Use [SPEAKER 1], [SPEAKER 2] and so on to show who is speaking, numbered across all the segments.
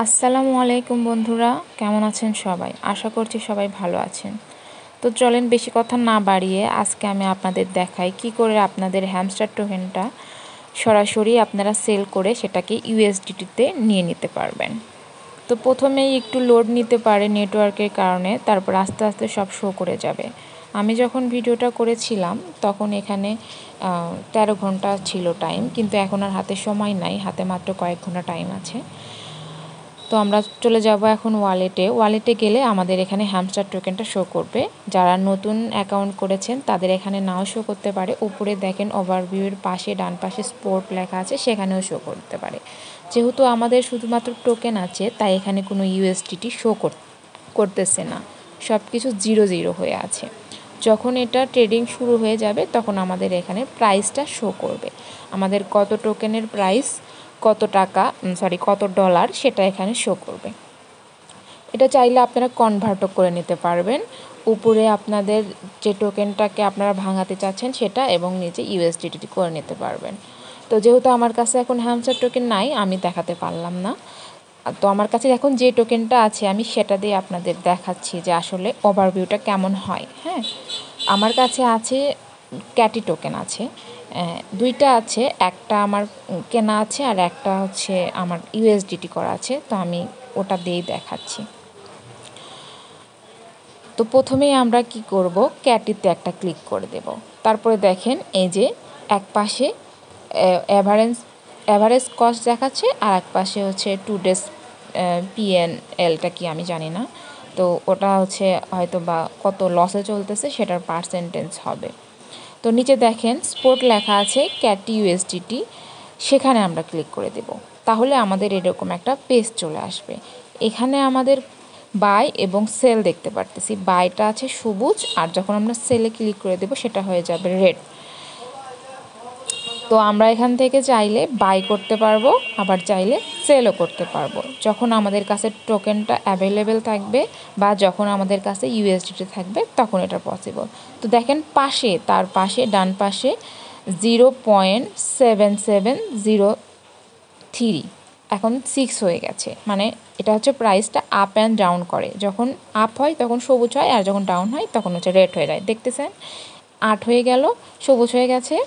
[SPEAKER 1] আসসালামু আলাইকুম বন্ধুরা, কেমন আছেন সবাই? আশা করছি সবাই ভালো আছেন। তো চলেন বেশি কথা না বাড়িয়ে আজকে আমি আপনাদের দেখাই কি করে আপনাদের হ্যামস্টার টোকেনটা সরাসরি আপনারা সেল করে সেটাকে ইউএসডিটিতে নিয়ে নিতে পারবেন। তো প্রথমেই একটু লোড নিতে পারে নেটওয়ার্কের কারণে, তারপর আস্তে আস্তে সব শো করে যাবে। আমি যখন ভিডিওটা করেছিলাম তখন এখানে 13 ঘন্টা ছিল টাইম, কিন্তু এখন আর হাতে সময় নাই, হাতে মাত্র কয়েক ঘন্টা টাইম আছে। তো আমরা চলে যাব এখন ওয়ালেটে গেলে আমাদের এখানে হ্যামস্টার টোকেনটা শো করবে। যারা নতুন অ্যাকাউন্ট করেছেন তাদের এখানে নাও শো করতে পারে। উপরে দেখেন ওভারভিউয়ের পাশে ডান পাশে স্পোর্ট লেখা আছে, সেখানেও শো করতে পারে। যেহেতু আমাদের শুধুমাত্র টোকেন আছে তাই এখানে কোনো ইউএসডিটি শো করতেছে না, সব কিছু 0 হয়ে আছে। যখন এটা ট্রেডিং শুরু হয়ে যাবে তখন আমাদের এখানে প্রাইসটা শো করবে, আমাদের কত টোকেনের প্রাইস, কত টাকা কত ডলার সেটা এখানে শো করবে। এটা চাইলে আপনারা কনভার্টও করে নিতে পারবেন। উপরে আপনাদের যে টোকেনটাকে আপনারা ভাঙাতে চাচ্ছেন সেটা এবং নিচে ইউএসডিটি করে নিতে পারবেন। তো যেহেতু আমার কাছে এখন হ্যামস্টার টোকেন নাই, আমি দেখাতে পারলাম না। তো আমার কাছে এখন যে টোকেনটা আছে আমি সেটা দিয়ে আপনাদের দেখাচ্ছি যে আসলে ওভারভিউটা কেমন হয়। হ্যাঁ, আমার কাছে আছে ক্যাটি টোকেন আছে, দুইটা আছে, একটা আমার কেনা আছে আর একটা হচ্ছে আমার ইউএসডিটি করা আছে। তো আমি ওটা দিয়েই দেখাচ্ছি। তো প্রথমেই আমরা কি করব, ক্যাটিতে একটা ক্লিক করে দেব। তারপরে দেখেন এই যে এক পাশে অ্যাভারেজ কস্ট দেখাচ্ছে আর এক পাশে হচ্ছে 2 ডেজ পিএনএলটা কি আমি জানি না। তো ওটা হচ্ছে হয়তো বা কত লসে চলতেছে সেটার পার্সেন্টেজ হবে। তো নিচে দেখেন স্পোর্ট লেখা আছে ক্যাটি ইউএসডিটি, সেখানে আমরা ক্লিক করে দেব। তাহলে আমাদের এরকম একটা পেজ চলে আসবে। এখানে আমাদের বাই এবং সেল দেখতে পারতেছি। বাইটা আছে সবুজ, আর যখন আমরা সেলে ক্লিক করে দেব সেটা হয়ে যাবে রেড। তো আমরা এখান থেকে চাইলে বাই করতে পারবো, আবার চাইলে সেলও করতে পারবো যখন আমাদের কাছে টোকেনটা অ্যাভেলেবেল থাকবে বা যখন আমাদের কাছে ইউএসডিটি থাকবে তখন এটা পসিবল। তো দেখেন তার পাশে ডান পাশে 0.7703 এখন 6 হয়ে গেছে। মানে এটা হচ্ছে প্রাইসটা আপ অ্যান্ড ডাউন করে, যখন আপ হয় তখন সবুজ হয় আর যখন ডাউন হয় তখন হচ্ছে রেড হয়ে যায়। দেখতেছেন 8 হয়ে গেল, সবুজ হয়ে গেছে,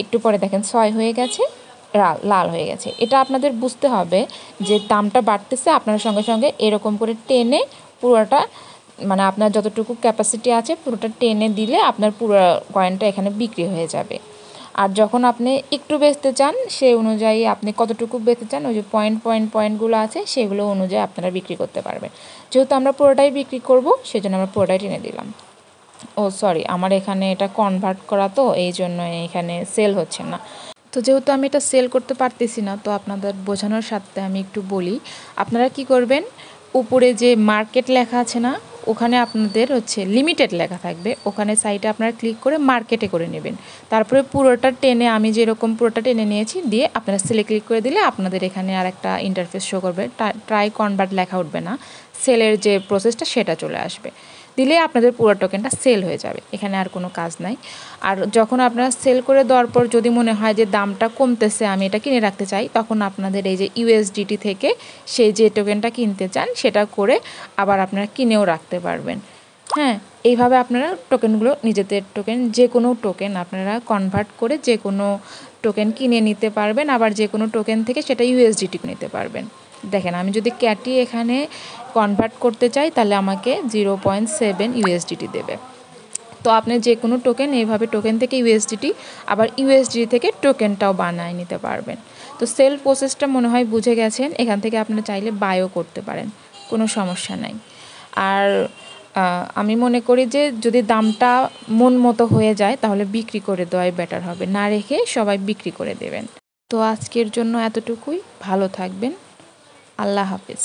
[SPEAKER 1] একটু পরে দেখেন 6 হয়ে গেছে, লাল হয়ে গেছে। এটা আপনাদের বুঝতে হবে যে দামটা বাড়তেছে, আপনার সঙ্গে সঙ্গে এরকম করে টেনে পুরোটা, মানে আপনার যতটুকু ক্যাপাসিটি আছে পুরোটা টেনে দিলে আপনার পুরো কয়েনটা এখানে বিক্রি হয়ে যাবে। আর যখন আপনি একটু বেচতে চান সেই অনুযায়ী আপনি কতটুকু বেচতে চান, ওই যে পয়েন্টগুলো আছে সেগুলো অনুযায়ী আপনারা বিক্রি করতে পারবেন। যেহেতু আমরা পুরোটাই বিক্রি করব সেজন্য আমরা পুরোটাই টেনে দিলাম। আমার এখানে এটা কনভার্ট করা, তো এই জন্য এখানে সেল হচ্ছে না। তো যেহেতু আমি এটা সেল করতে পারতেছি না, তো আপনাদের বোঝানোর সাথে আমি একটু বলি। আপনারা কি করবেন, উপরে যে মার্কেট লেখা আছে না, ওখানে আপনাদের হচ্ছে লিমিটেড লেখা থাকবে, ওখানে সাইটে আপনারা ক্লিক করে মার্কেটে করে নেবেন। তারপরে পুরোটা টেনে, আমি যেরকম পুরোটা টেনে নিয়েছি, দিয়ে আপনারা সেলে ক্লিক করে দিলে আপনাদের এখানে আর একটা ইন্টারফেস শো করবে, ট্রাই কনভার্ট লেখা উঠবে না, সেলের যে প্রসেসটা সেটা চলে আসবে। দিলে আপনাদের পুরো টোকেনটা সেল হয়ে যাবে, এখানে আর কোনো কাজ নাই। আর যখন আপনারা সেল করে দেওয়ার পর যদি মনে হয় যে দামটা কমতেছে, আমি এটা কিনে রাখতে চাই, তখন আপনাদের এই যে ইউএসডিটি থেকে সেই যে টোকেনটা কিনতে চান সেটা করে আবার আপনারা কিনেও রাখতে পারবেন। হ্যাঁ, এইভাবে আপনারা টোকেনগুলো, নিজেদের টোকেন, যে কোনো টোকেন আপনারা কনভার্ট করে যে কোনো টোকেন কিনে নিতে পারবেন, আবার যে কোনো টোকেন থেকে সেটা ইউএসডিটি নিতে পারবেন। দেখেন আমি যদি ক্যাটি এখানে কনভার্ট করতে চাই তাহলে আমাকে 0.7 ইউএসডিটি দেবে। তো আপনি যে কোনো টোকেন এইভাবে টোকেন থেকে ইউএসডিটি, আবার ইউএসডিটি থেকে টোকেনটাও বানায় নিতে পারবেন। তো সেল প্রসেসটা মনে হয় বুঝে গেছেন। এখান থেকে আপনারা চাইলে বায়ও করতে পারেন, কোনো সমস্যা নাই। আর আমি মনে করি যে যদি দামটা মন মতো হয়ে যায় তাহলে বিক্রি করে দেওয়াই বেটার হবে, না রেখে সবাই বিক্রি করে দেবেন। তো আজকের জন্য এতটুকুই, ভালো থাকবেন, আল্লাহ হাফেজ।